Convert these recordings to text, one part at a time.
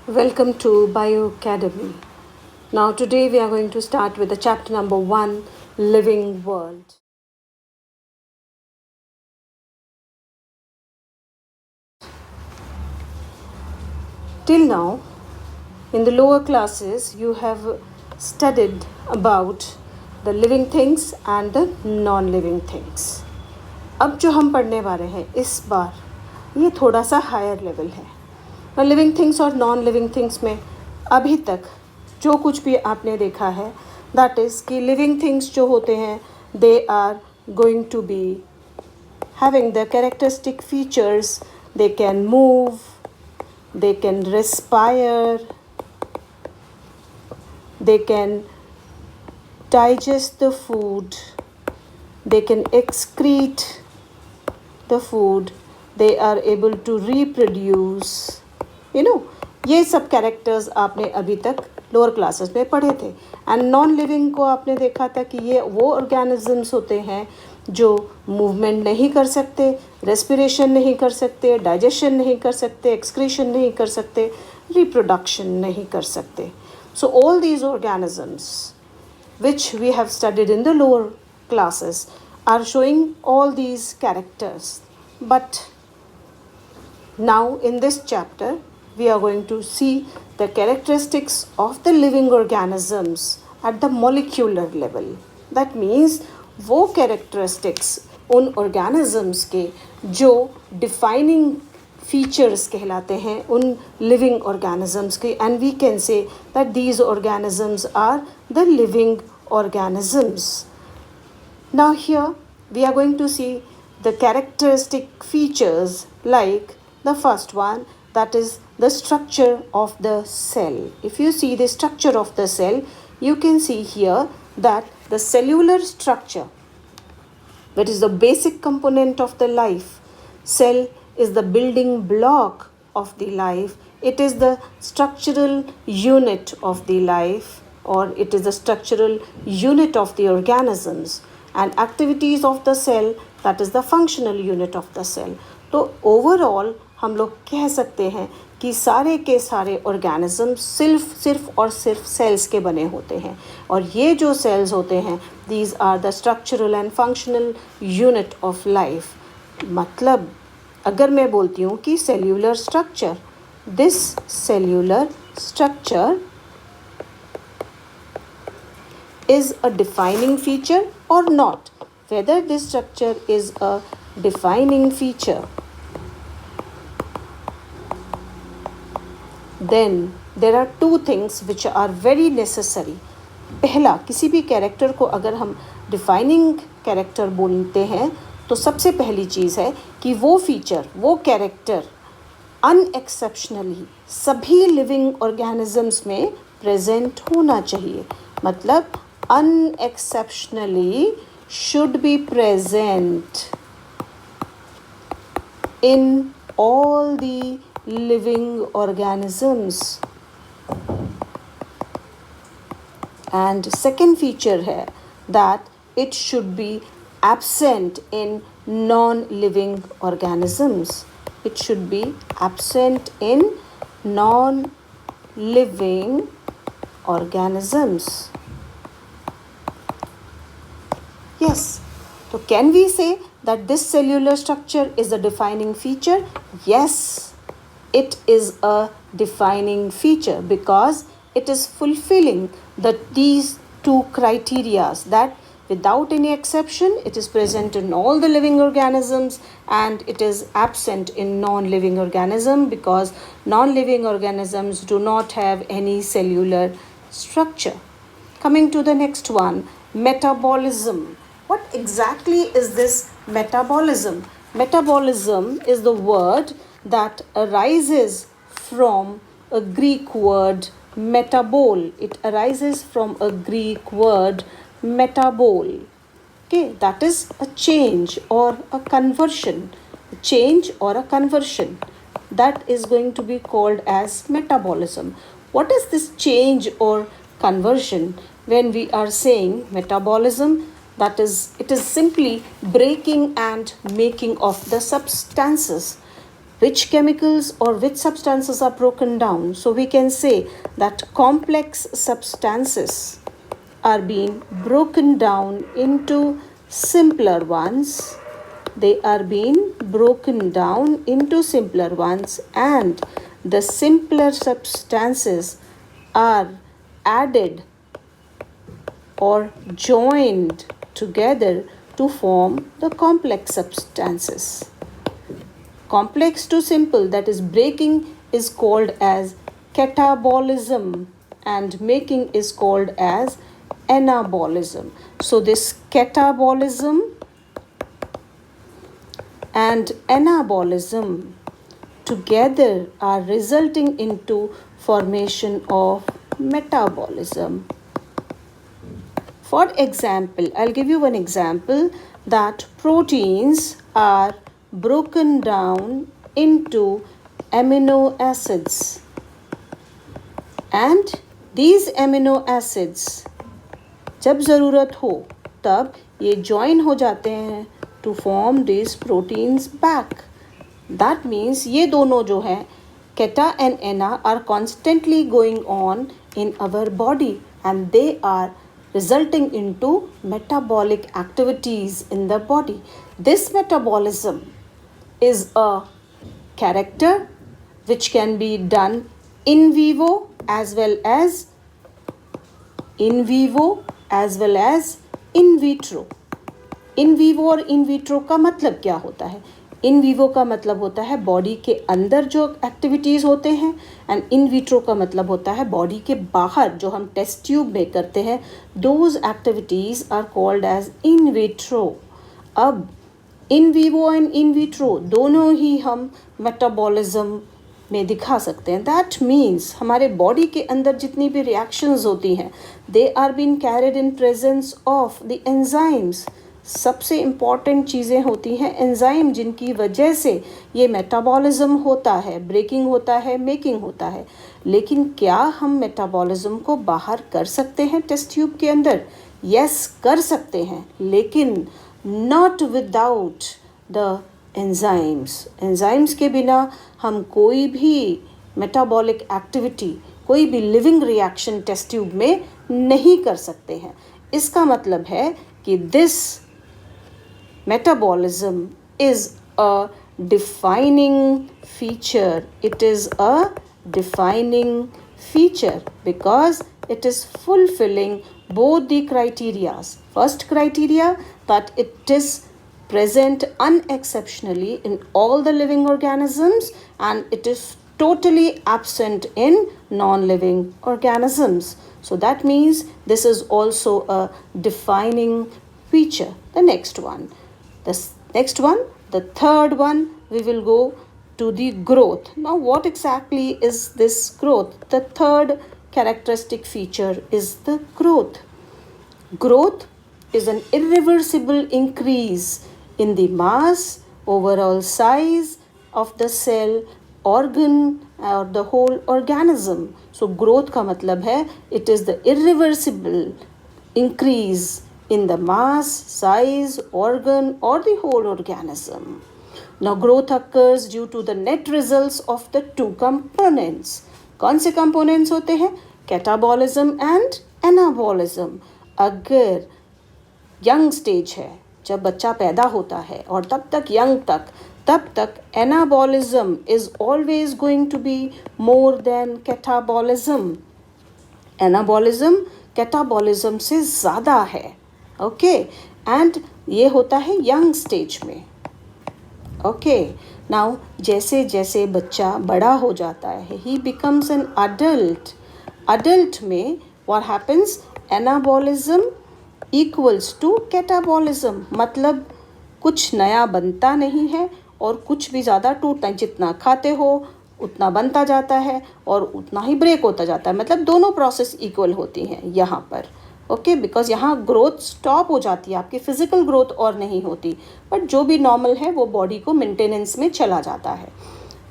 Welcome to Bio Academy. Now, today we are going to start with the chapter number 1, Living World. Till now, in the lower classes, you have studied about the living things and the non-living things. अब जो हम पढ़ने वाले हैं इस बार ये थोड़ा सा हायर लेवल है। लिविंग थिंग्स और नॉन लिविंग थिंग्स में अभी तक जो कुछ भी आपने देखा है दैट इज़ कि लिविंग थिंग्स जो होते हैं they are going to be having the characteristic features. They can move, they can respire, they can digest the food, they can excrete the food, they are able to reproduce. ये सब characters आपने अभी तक lower classes में पढ़े थे. And non living को आपने देखा था कि ये वो ऑर्गेनिजम्स होते हैं जो मूवमेंट नहीं कर सकते, रेस्पिरेशन नहीं कर सकते, डाइजेशन नहीं कर सकते, एक्सक्रीशन नहीं कर सकते, रिप्रोडक्शन नहीं कर सकते. So all these organisms which we have studied in the lower classes are showing all these characters. But now in this chapter we are going to see the characteristics of the living organisms at the molecular level. That means वो characteristics उन organisms के जो defining features कहलाते हैं उन living organisms के, and we can say that these organisms are the living organisms. Now here we are going to see the characteristic features like the first one, that is the structure of the cell. If you see the structure of the cell, you can see here that the cellular structure, that is the basic component of the life. Cell is the building block of the life. It is the structural unit of the life, or it is the structural unit of the organisms. And activities of the cell, that is the functional unit of the cell. तो overall हम लोग कह सकते हैं कि सारे के सारे ऑर्गेनिज्म सिर्फ और सिर्फ सेल्स के बने होते हैं. और ये जो सेल्स होते हैं these are the structural and functional unit of life. मतलब अगर मैं बोलती हूँ कि cellular structure, this cellular structure is a defining feature or not, whether this structure is a defining feature, then there are two things which are very necessary. पहला, किसी भी character को अगर हम डिफाइनिंग कैरेक्टर बोलते हैं तो सबसे पहली चीज़ है कि वो फीचर, वो कैरेक्टर अनएक्सेप्शनली सभी लिविंग ऑर्गेनिजम्स में प्रेजेंट होना चाहिए. मतलब unexceptionally should be present in all the living organisms. And second feature है that it should be absent in non-living organisms. It should be absent in non-living organisms. Yes. So can we say that this cellular structure is a defining feature? Yes, it is a defining feature because it is fulfilling these two criteria, that without any exception it is present in all the living organisms and it is absent in non-living organism because non-living organisms do not have any cellular structure. Coming to the next one, metabolism. What exactly is this metabolism? Metabolism is the word that arises from a Greek word metabol. It arises from a Greek word metabol. Okay, that is a change or a conversion. A change or a conversion. That is going to be called as metabolism. What is this change or conversion? When we are saying metabolism, that is, it is simply breaking and making of the substances. which chemicals or which substances are broken down. So we can say that complex substances are being broken down into simpler ones. They are being broken down into simpler ones, and the simpler substances are added or joined together to form the complex substances. Complex to simple, that is breaking, is called as catabolism, and making is called as anabolism. So this catabolism and anabolism together are resulting into formation of metabolism. For example, I'll give you one example that proteins are broken down into amino acids, and these amino acids जब ज़रूरत हो तब ये join हो जाते हैं to form these proteins back. That means ये दोनों जो हैं keta and ana are constantly going on in our body, and they are resulting into metabolic activities in the body. This metabolism is a character which can be done in vivo as well as in vitro. In vivo और in vitro का मतलब क्या होता है? In vivo का मतलब होता है बॉडी के अंदर जो एक्टिविटीज़ होते हैं, एंड इन विट्रो का मतलब होता है बॉडी के बाहर जो हम टेस्ट ट्यूब में करते हैं. Those activities are called as in vitro. अब in vivo and in vitro दोनों ही हम मेटाबॉलिज्म में दिखा सकते हैं. दैट मीन्स हमारे बॉडी के अंदर जितनी भी रिएक्शंस होती हैं, they are been carried in presence of the enzymes. सबसे इम्पॉर्टेंट चीज़ें होती हैं एंजाइम, जिनकी वजह से ये मेटाबॉलिज्म होता है, ब्रेकिंग होता है, मेकिंग होता है. लेकिन क्या हम मेटाबॉलिज्म को बाहर कर सकते हैं टेस्ट ट्यूब के अंदर? यस, कर सकते हैं, लेकिन not without the enzymes. Enzymes के बिना हम कोई भी मेटाबॉलिक एक्टिविटी, कोई भी लिविंग रिएक्शन टेस्ट ट्यूब में नहीं कर सकते हैं. इसका मतलब है कि this metabolism is a defining feature. It is a defining feature because it is fulfilling both the criteria. First criteria, that it is present unexceptionally in all the living organisms, and it is totally absent in non-living organisms. So that means this is also a defining feature. The next one, the third one, we will go to the growth. Now what exactly is this growth? The third characteristic feature is the growth. Growth is an irreversible increase in the mass, overall size of the cell, organ or the whole organism. So growth का मतलब है it is the irreversible increase in the mass, size, organ or the whole organism. Now growth occurs due to the net results of the two components. कौन से components होते हैं? Catabolism and anabolism. अगर young stage है, जब बच्चा पैदा होता है और तब तक anabolism is always going to be more than catabolism. Anabolism catabolism से ज़्यादा है. ओके, एंड ये होता है यंग स्टेज में. ओके, नाउ जैसे जैसे बच्चा बड़ा हो जाता है, he becomes an adult. Adult में what happens? Anabolism equals to catabolism. मतलब कुछ नया बनता नहीं है और कुछ भी ज़्यादा टूटता है. जितना खाते हो उतना बनता जाता है और उतना ही ब्रेक होता जाता है. मतलब दोनों प्रोसेस इक्वल होती हैं यहाँ पर. ओके, बिकॉज यहाँ ग्रोथ स्टॉप हो जाती है, आपकी फिजिकल ग्रोथ और नहीं होती, बट जो भी नॉर्मल है वो बॉडी को मेंटेनेंस में चला जाता है.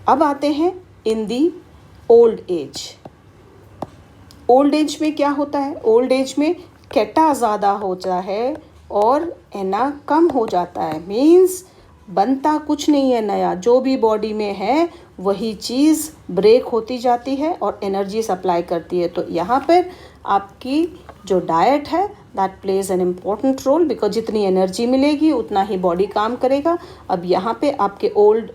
अब आते हैं in the old age. Old age में क्या होता है? ओल्ड एज में केटा ज़्यादा होता है और एना कम हो जाता है. मीन्स बनता कुछ नहीं है नया, जो भी बॉडी में है वही चीज़ ब्रेक होती जाती है और एनर्जी सप्लाई करती है। तो यहाँ पर आपकी जो डाइट है that plays an important role, because जितनी एनर्जी मिलेगी उतना ही बॉडी काम करेगा। अब यहाँ पे आपके ओल्ड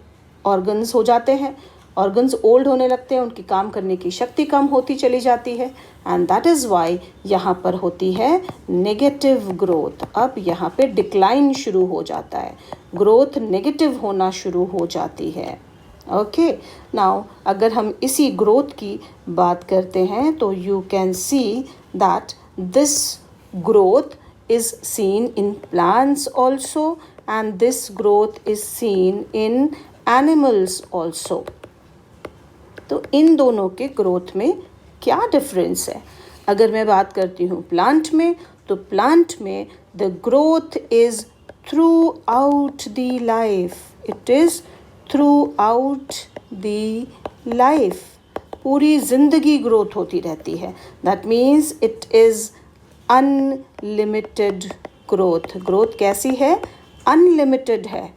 ऑर्गन्स हो जाते हैं, ऑर्गन्स ओल्ड होने लगते हैं, उनकी काम करने की शक्ति कम होती चली जाती है, एंड दैट इज़ वाई यहाँ पर होती है नेगेटिव ग्रोथ। अब यहाँ पे डिक्लाइन शुरू हो जाता है, ग्रोथ नेगेटिव होना शुरू हो जाती है। ओके, नाउ अगर हम इसी ग्रोथ की बात करते हैं तो you can see that this growth is seen in plants also, and this growth is seen in animals also. तो इन दोनों के ग्रोथ में क्या डिफरेंस है? अगर मैं बात करती हूँ प्लांट में, तो प्लांट में the growth is through out the life, it is through out the life, पूरी जिंदगी ग्रोथ होती रहती है। That means it is unlimited growth. Growth कैसी है? अनलिमिटेड है,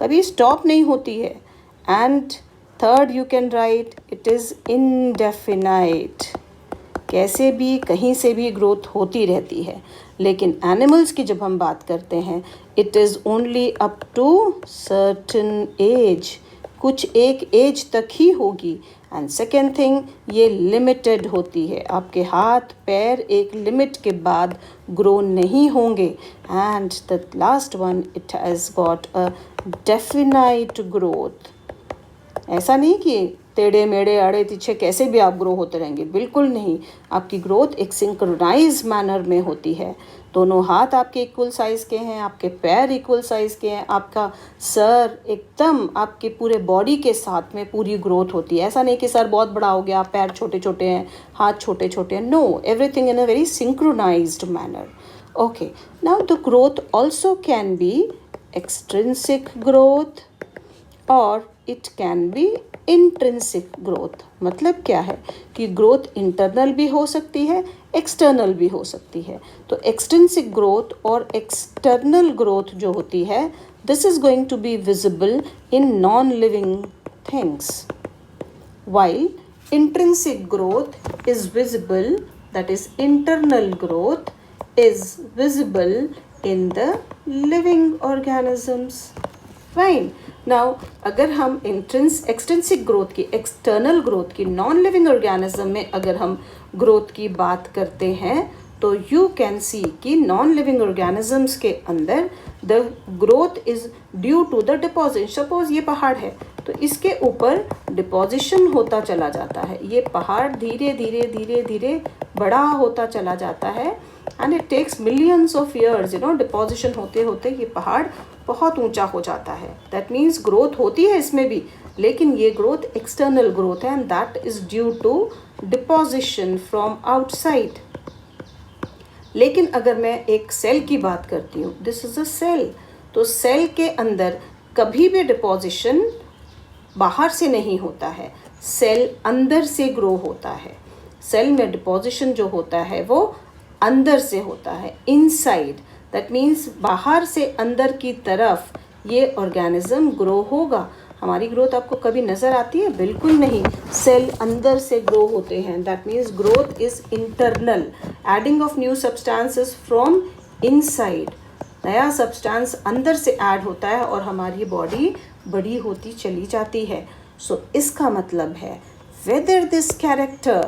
कभी स्टॉप नहीं होती है। And third you can write it is indefinite, कैसे भी कहीं से भी ग्रोथ होती रहती है। लेकिन एनिमल्स की जब हम बात करते हैं, it is only up to certain age, कुछ एक एज तक ही होगी। एंड सेकेंड थिंग, ये लिमिटेड होती है, आपके हाथ पैर एक लिमिट के बाद ग्रो नहीं होंगे। And the last one, it has got a definite growth. ऐसा नहीं कि टेढ़े मेढ़े आड़े तिरछे कैसे भी आप ग्रो होते रहेंगे, बिल्कुल नहीं। आपकी ग्रोथ एक सिंक्रोनाइज मैनर में होती है। दोनों हाथ आपके इक्वल साइज़ के हैं, आपके पैर इक्वल साइज़ के हैं, आपका सर एकदम आपके पूरे बॉडी के साथ में पूरी ग्रोथ होती है। ऐसा नहीं कि सर बहुत बड़ा हो गया, पैर छोटे छोटे हैं, हाथ छोटे छोटे हैं। No, everything in a very synchronized manner. Okay, now the growth also can be extrinsic growth और it can be intrinsic growth. मतलब क्या है कि ग्रोथ इंटरनल भी हो सकती है, एक्सटर्नल भी हो सकती है। तो एक्सट्रिंसिक ग्रोथ और एक्सटर्नल ग्रोथ जो होती है, this is going to be visible in non living things, while intrinsic growth is visible, that is internal growth is visible in the living organisms. Fine. Now अगर हम extrinsic growth की, external growth की, non living organism में अगर हम growth की बात करते हैं, तो यू कैन सी कि नॉन लिविंग ऑर्गेनिजम्स के अंदर the growth is due to the deposition. Suppose ये पहाड़ है, तो इसके ऊपर डिपोजिशन होता चला जाता है। ये पहाड़ धीरे धीरे धीरे धीरे बड़ा होता चला जाता है, and it takes millions of years, deposition होते होते ये पहाड़ बहुत ऊंचा हो जाता है। दैट मीन्स ग्रोथ होती है इसमें भी, लेकिन ये ग्रोथ एक्सटर्नल ग्रोथ है, and that is due to deposition from outside. लेकिन अगर मैं एक सेल की बात करती हूँ, दिस इज अ सेल, तो सेल के अंदर कभी भी डिपोजिशन बाहर से नहीं होता है, सेल अंदर से ग्रो होता है। सेल में डिपोजिशन जो होता है वो अंदर से होता है, इनसाइड। दैट मीन्स बाहर से अंदर की तरफ ये ऑर्गेनिज्म ग्रो होगा। हमारी ग्रोथ आपको कभी नज़र आती है? बिल्कुल नहीं। सेल अंदर से ग्रो होते हैं। That means growth is internal, adding of new substances from inside. नया सब्सटेंस अंदर से ऐड होता है और हमारी बॉडी बड़ी होती चली जाती है। सो इसका मतलब है whether this character,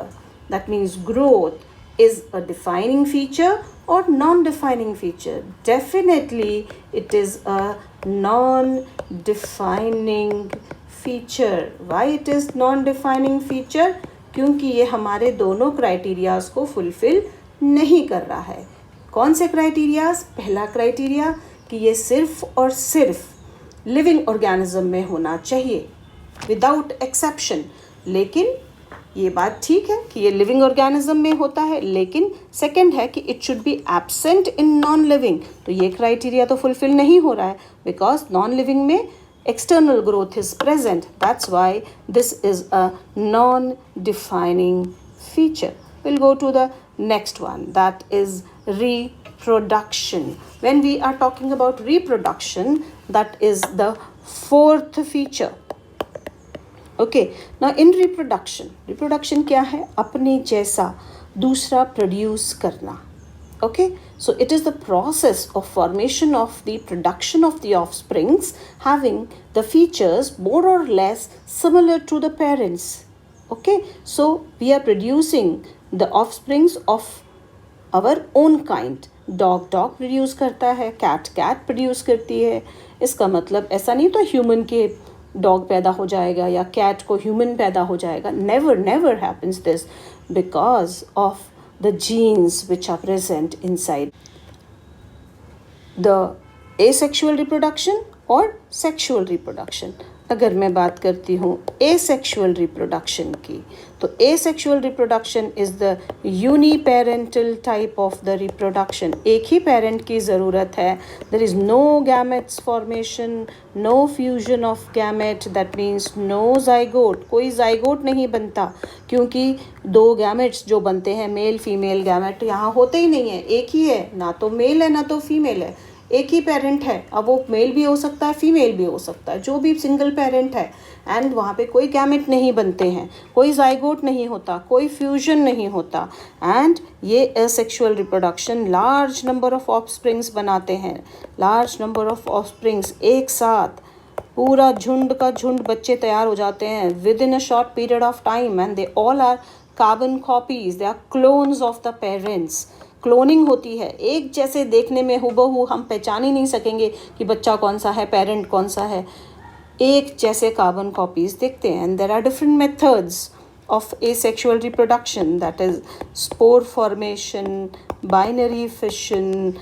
that means growth, is a defining feature or non-defining feature. Definitely it is a non-defining feature. Why it is non-defining feature? क्योंकि ये हमारे दोनों क्राइटेरियाज को फुलफिल नहीं कर रहा है। कौन से क्राइटेरियाज? पहला क्राइटेरिया कि ये सिर्फ और सिर्फ लिविंग ऑर्गेनिज्म में होना चाहिए विदाउट एक्सेप्शन। लेकिन ये बात ठीक है कि ये लिविंग ऑर्गेनिज्म में होता है, लेकिन सेकंड है कि it should be absent in non living. तो ये क्राइटेरिया तो फुलफिल नहीं हो रहा है, बिकॉज नॉन लिविंग में external growth is present. That's why this is a non-defining feature. We'll go to the next one, that is reproduction. When we are talking about reproduction, that is the fourth feature. Okay, now in reproduction क्या है? अपने जैसा दूसरा produce करना. Okay, so it is the process of formation of the production of the offsprings having the features more or less similar to the parents. Okay, so we are producing the offsprings of our own kind. Dog produce करता है, cat produce करती है. इसका मतलब ऐसा नहीं तो human के dog पैदा हो जाएगा या cat को human पैदा हो जाएगा. Never happens this, because of the genes which are present inside the asexual reproduction or sexual reproduction. अगर मैं बात करती हूँ asexual reproduction की, तो asexual reproduction is the uniparental type of the reproduction. एक ही parent की ज़रूरत है. There is no gametes formation, no fusion of gamete, that means no zygote. कोई zygote नहीं बनता, क्योंकि दो gametes जो बनते हैं मेल फीमेल gamete यहाँ होते ही नहीं है. एक ही है, ना तो मेल है ना तो फीमेल है. एक ही पेरेंट है. अब वो मेल भी हो सकता है, फीमेल भी हो सकता है, जो भी सिंगल पेरेंट है. एंड वहाँ पे कोई गैमेट नहीं बनते हैं, कोई जाइगोट नहीं होता, कोई फ्यूजन नहीं होता. एंड ये asexual reproduction large number of offsprings बनाते हैं. लार्ज नंबर ऑफ ऑफस्प्रिंग्स एक साथ, पूरा झुंड का झुंड बच्चे तैयार हो जाते हैं within a short period of time. And they all are carbon copies, they are clones of the parents. Cloning होती है, एक जैसे देखने में हुबहू हम पहचान ही नहीं सकेंगे कि बच्चा कौन सा है, पेरेंट कौन सा है. एक जैसे कार्बन कॉपीज दिखते हैं. And there are different methods of asexual reproduction, that is spore formation, binary fission,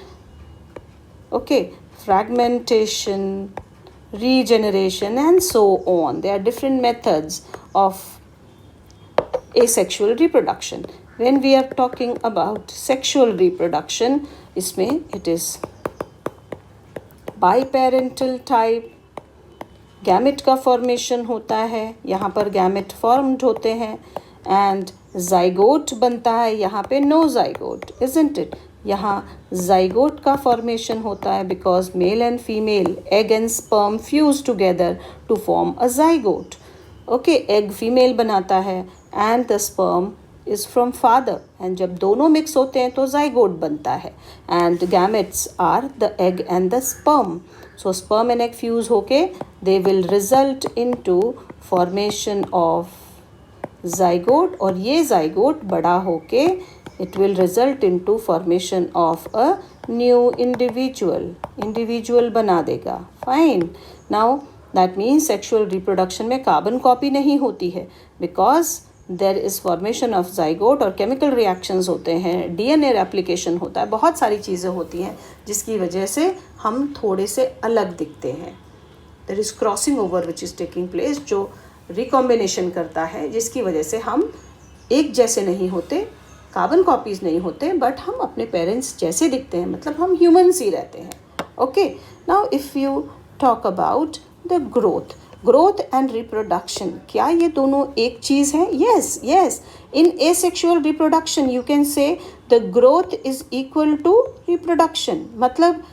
okay, fragmentation, regeneration, and so on. There are different methods of asexual reproduction. When we are talking about sexual reproduction, इसमें it is biparental type. Gamete का formation होता है, यहाँ पर gamete formed होते हैं. And zygote बनता है, यहाँ पे नो जाइगोट, इजंट इट. यहाँ जाइगोट का फॉर्मेशन होता है because male and female egg and sperm fuse together to form a zygote. Okay, egg female बनाता है and the sperm is from father. And जब दोनों मिक्स होते हैं तो जाइगोट बनता है. And gametes are the egg and the sperm. So sperm and egg fuse होके they will result into formation of zygote. और ये जाइगोट बड़ा होके it will result into formation of a new individual बना देगा. Fine. Now that means sexual reproduction में carbon copy नहीं होती है because there is formation of zygote और केमिकल रिएक्शंस होते हैं, डीएनए रेप्लिकेशन होता है, बहुत सारी चीज़ें होती हैं जिसकी वजह से हम थोड़े से अलग दिखते हैं. There is crossing over which is taking place, जो रिकॉम्बिनेशन करता है, जिसकी वजह से हम एक जैसे नहीं होते, कार्बन कॉपीज़ नहीं होते, बट हम अपने पेरेंट्स जैसे दिखते हैं, मतलब हम ह्यूमन्स ही रहते हैं. Okay, now if you talk about the growth and reproduction, क्या ये दोनों एक चीज़ है? Yes. In asexual reproduction you can say the growth is equal to reproduction. मतलब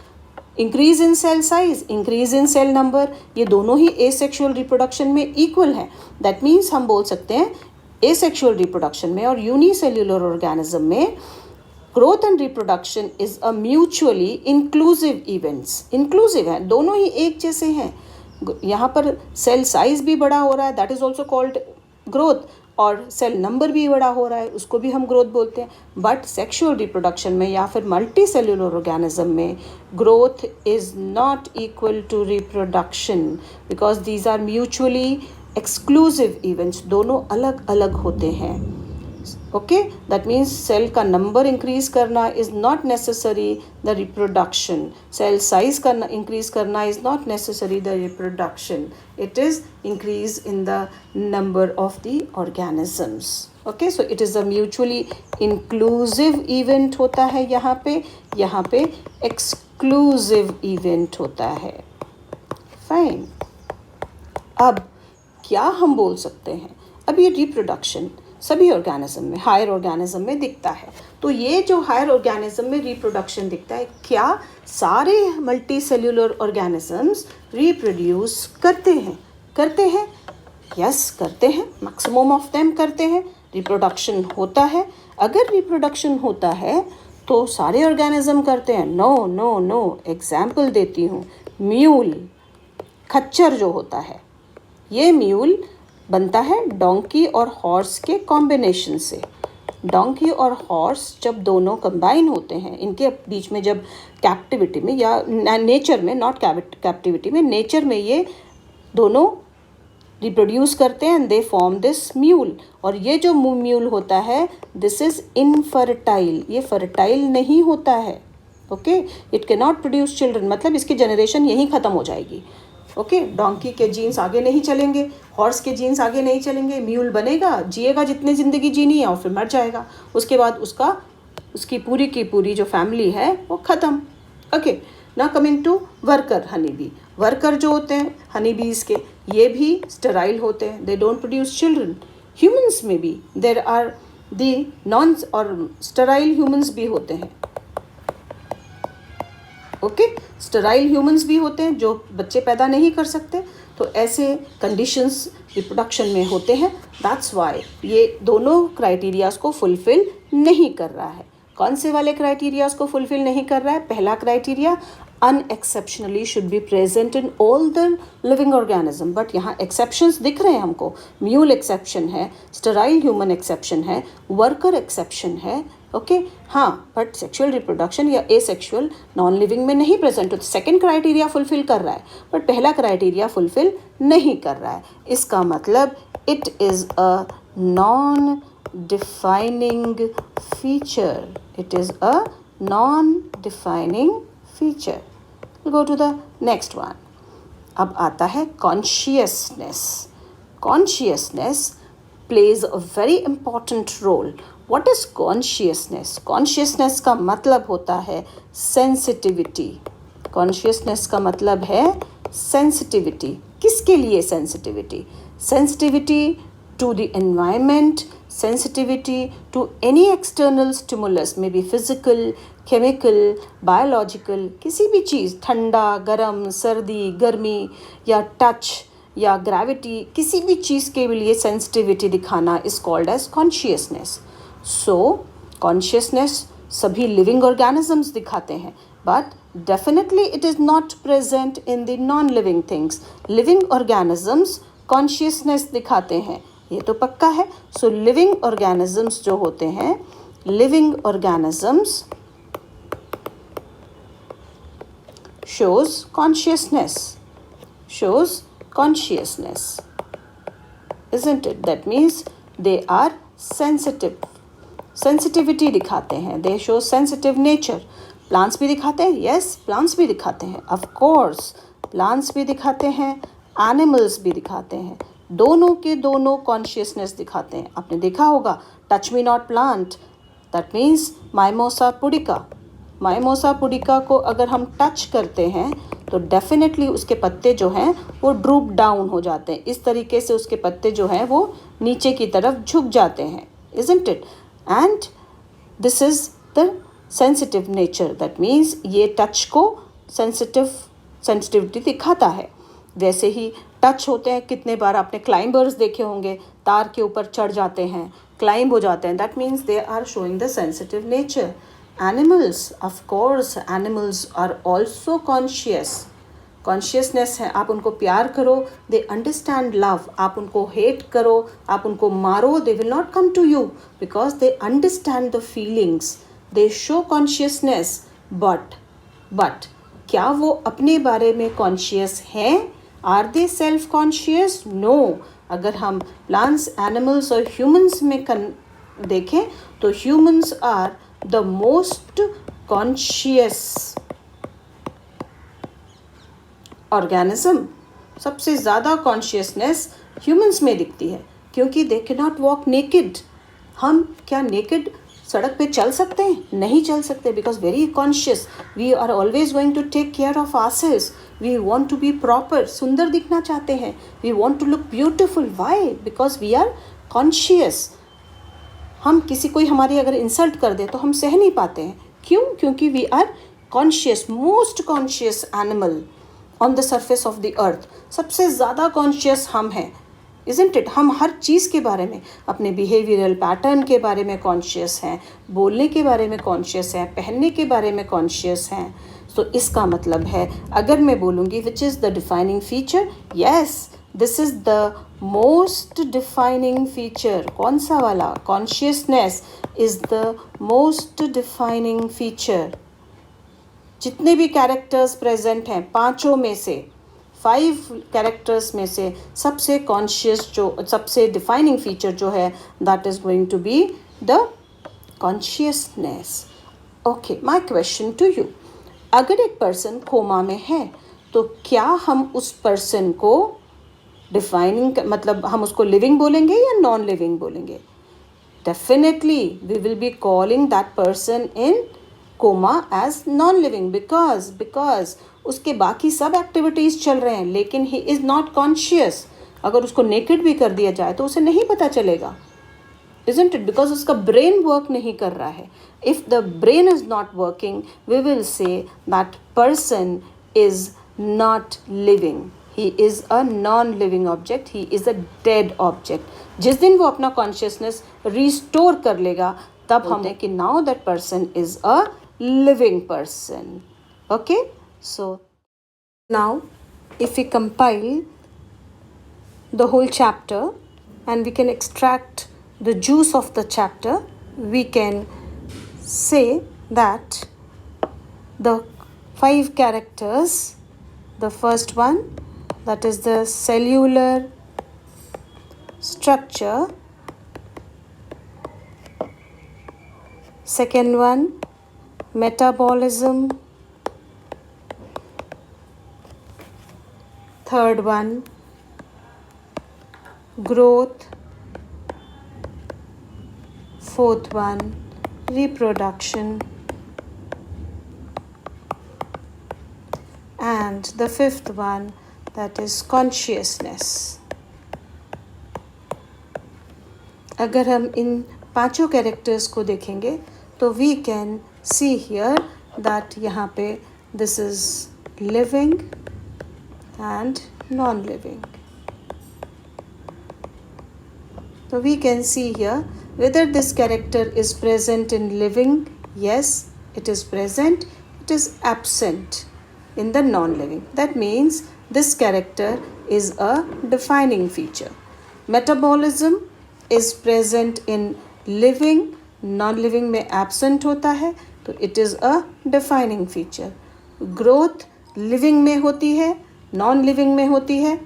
increase in cell size, increase in cell number, ये दोनों ही एसेक्सुअल रिप्रोडक्शन में इक्वल हैं. दैट मीन्स हम बोल सकते हैं एसेक्सुअल रिप्रोडक्शन में और यूनिसेल्युलर ऑर्गेनिज्म में growth and reproduction is a mutually inclusive events. Inclusive है, दोनों ही एक जैसे हैं. यहाँ पर सेल साइज भी बड़ा हो रहा है, that is also called growth, और सेल नंबर भी बड़ा हो रहा है, उसको भी हम ग्रोथ बोलते हैं. बट सेक्सुअल रिप्रोडक्शन में या फिर मल्टी सेल्युलर ऑर्गेनिज्म में growth is not equal to reproduction because these are mutually exclusive events. दोनों अलग अलग होते हैं. ओके, दैट मीन्स सेल का नंबर इंक्रीज करना is not necessary the reproduction. Cell size का इंक्रीज करना is not necessary the reproduction. It is increase in the number of the organisms. Okay, so it is a mutually inclusive event होता है. यहाँ पे exclusive event होता है. Fine. अब क्या हम बोल सकते हैं? अब ये रिप्रोडक्शन सभी ऑर्गेनिज्म में, हायर ऑर्गेनिज्म में दिखता है। तो ये जो हायर ऑर्गेनिज्म में रिप्रोडक्शन दिखता है, क्या सारे मल्टी सेल्यूलर ऑर्गेनिजम्स रिप्रोड्यूस करते हैं? यस, करते हैं, मैक्सिमम ऑफ देम करते हैं। रिप्रोडक्शन होता है। अगर रिप्रोडक्शन होता है तो सारे ऑर्गेनिज्म करते हैं? No no no. एग्जाम्पल देती हूँ, म्यूल, खच्चर जो होता है, ये म्यूल बनता है डोंकी और हॉर्स के कॉम्बिनेशन से। डोंकी और हॉर्स जब दोनों कंबाइन होते हैं, इनके बीच में जब कैप्टिविटी में या नेचर में, नॉट कैप्टिविटी में, नेचर में ये दोनों रिप्रोड्यूस करते हैं and they form this mule. और ये जो म्यूल होता है, दिस इज़ इनफर्टाइल, ये फर्टाइल नहीं होता है। Okay, it can not produce children, मतलब इसकी जनरेशन यहीं ख़त्म हो जाएगी। ओके, डोंकी के जीन्स आगे नहीं चलेंगे, हॉर्स के जीन्स आगे नहीं चलेंगे, म्यूल बनेगा, जिएगा जितनी ज़िंदगी जीनी है और फिर मर जाएगा। उसके बाद उसकी पूरी की पूरी जो फैमिली है वो ख़त्म। ओके, ना coming to worker honey bee. Worker जो होते हैं हनी बीज के, ये भी स्टेराइल होते हैं, they don't produce children. Humans में भी देर आर दी नॉन और स्टेराइल ह्यूमन्स भी होते हैं। ओके, स्टेराइल ह्यूमन्स भी होते हैं जो बच्चे पैदा नहीं कर सकते। तो ऐसे कंडीशंस रिप्रोडक्शन में होते हैं। दैट्स वाई ये दोनों क्राइटेरियाज को फुलफिल नहीं कर रहा है। कौन से वाले क्राइटेरियाज को फुलफिल नहीं कर रहा है? पहला criteria, unexceptionally should be present in all the living organism. But यहाँ एक्सेप्शंस दिख रहे हैं हमको। म्यूल एक्सेप्शन है, स्टेराइल ह्यूमन एक्सेप्शन है, वर्कर एक्सेप्शन है। ओके, हाँ, बट सेक्सुअल रिप्रोडक्शन या एसेक्सुअल नॉन लिविंग में नहीं प्रेजेंट हो। तो सेकेंड क्राइटेरिया फुलफिल कर रहा है, बट पहला क्राइटेरिया फुलफिल नहीं कर रहा है। इसका मतलब it is a non defining feature. It is a non defining feature. Go to the next one. अब आता है consciousness. Consciousness plays a very important role. What is consciousness? Consciousness का मतलब होता है सेंसिटिविटी। कॉन्शियसनेस का मतलब है सेंसिटिविटी। किसके लिए sensitivity? Sensitivity to the environment, sensitivity to any external stimulus, may be physical, chemical, biological, किसी भी चीज़, ठंडा, गर्म, सर्दी, गर्मी या टच या ग्रेविटी, किसी भी चीज़ के लिए सेंसिटिविटी दिखाना is called as consciousness. So consciousness सभी लिविंग ऑर्गेनिजम्स दिखाते हैं, but definitely it is not present in the non living things. Living organisms consciousness दिखाते हैं, ये तो पक्का है। सो लिविंग ऑर्गेनिजम्स जो होते हैं, living organisms shows consciousness, isn't it? That means they are sensitive, sensitivity दिखाते हैं, they show sensitive nature. Plants भी दिखाते हैं, यस, प्लांट्स भी दिखाते हैं, ऑफ कोर्स प्लांट्स भी दिखाते हैं, एनिमल्स भी दिखाते हैं, दोनों के दोनों कॉन्शियसनेस दिखाते हैं। आपने देखा होगा, touch me not plant, that means mimosa pudica. Mimosa pudica को अगर हम टच करते हैं तो डेफिनेटली उसके पत्ते जो हैं वो ड्रूप डाउन हो जाते हैं। इस तरीके से उसके पत्ते जो हैं वो नीचे की तरफ झुक जाते हैं, isn't it? And this is the sensitive nature, that means ये टच को सेंसिटिविटी दिखाता है। वैसे ही टच होते हैं, कितने बार आपने क्लाइंबर्स देखे होंगे, तार के ऊपर चढ़ जाते हैं, क्लाइंब हो जाते हैं, that means they are showing the sensitive nature. Animals, of course animals are also conscious, consciousness है। आप उनको प्यार करो, दे अंडरस्टैंड लव। आप उनको हेट करो, आप उनको मारो, they will not come to you because they understand the feelings, they show consciousness. But क्या वो अपने बारे में कॉन्शियस हैं? Are they self conscious? No. अगर हम प्लांट्स, एनिमल्स और ह्यूमंस में देखें तो humans are the most conscious organism. सबसे ज़्यादा कॉन्शियसनेस ह्यूमंस में दिखती है, क्योंकि they can not walk naked. हम क्या नेकेड सड़क पे चल सकते हैं? नहीं चल सकते, because very conscious, we are always going to take care of ourselves, we want to be proper, सुंदर दिखना चाहते हैं, we want to look beautiful. Why? Because we are conscious. हम किसी कोई हमारी अगर इंसल्ट कर दे तो हम सह नहीं पाते हैं. क्यों? क्योंकि we are conscious, most conscious animal on the surface of the earth. सबसे ज़्यादा कॉन्शियस हम हैं, इज़न्ट इट? हम हर चीज़ के बारे में, अपने बिहेवियरल पैटर्न के बारे में कॉन्शियस हैं, बोलने के बारे में कॉन्शियस हैं, पहनने के बारे में कॉन्शियस हैं. तो इसका मतलब है अगर मैं बोलूँगी which is the defining feature, yes this is the most defining feature. कौन सा वाला? Consciousness is the most defining feature. जितने भी कैरेक्टर्स प्रेजेंट हैं, पांचों में से, 5 कैरेक्टर्स में से सबसे कॉन्शियस जो, सबसे डिफाइनिंग फीचर जो है, that is going to be the consciousness. Okay, my question to you, अगर एक पर्सन कोमा में है तो क्या हम उस पर्सन को डिफाइनिंग, मतलब हम उसको लिविंग बोलेंगे या नॉन लिविंग बोलेंगे? Definitely we will be calling that person in coma as non living, because उसके बाकी सब एक्टिविटीज़ चल रहे हैं लेकिन ही इज़ नॉट कॉन्शियस. अगर उसको नेकेड भी कर दिया जाए तो उसे नहीं पता चलेगा, isn't it? बिकॉज उसका ब्रेन वर्क नहीं कर रहा है. If the brain is not working we will say that person is not living, he is a non living object, he is a dead object. जिस दिन वो अपना कॉन्शियसनेस रिस्टोर कर लेगा तब हम कि now that person is a living person. Okay, so now if we compile the whole chapter and we can extract the juice of the chapter, we can say that the 5 characters, the first one, that is the cellular structure, second one metabolism, third one growth, fourth one reproduction, and the fifth one, that is consciousness. अगर हम इन पांचों characters को देखेंगे तो we can see here that यहाँ पे this is living and non-living. So we can see here whether this character is present in living. Yes, it is present. It is absent in the non-living. That means this character is a defining feature. Metabolism is present in living, non-living में absent होता है तो it is a defining feature. Growth living में होती है, non-living में होती है.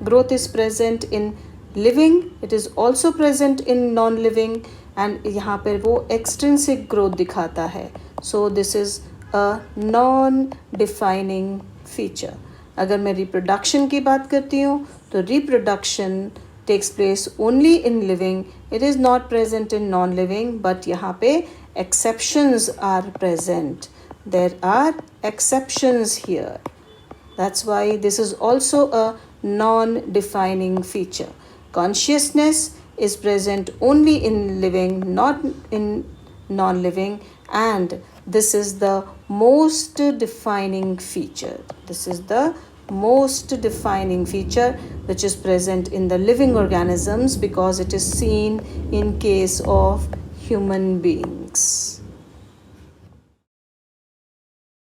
Growth is present in living, it is also present in non-living, and यहाँ पर वो extrinsic growth दिखाता है. So this is a non-defining feature. अगर मैं reproduction की बात करती हूँ तो reproduction takes place only in living. It is not present in non-living, but यहाँ पे exceptions are present. There are exceptions here. That's why this is also a non-defining feature. Consciousness is present only in living, not in non-living, and this is the most defining feature. This is the most defining feature which is present in the living organisms because it is seen in case of human beings.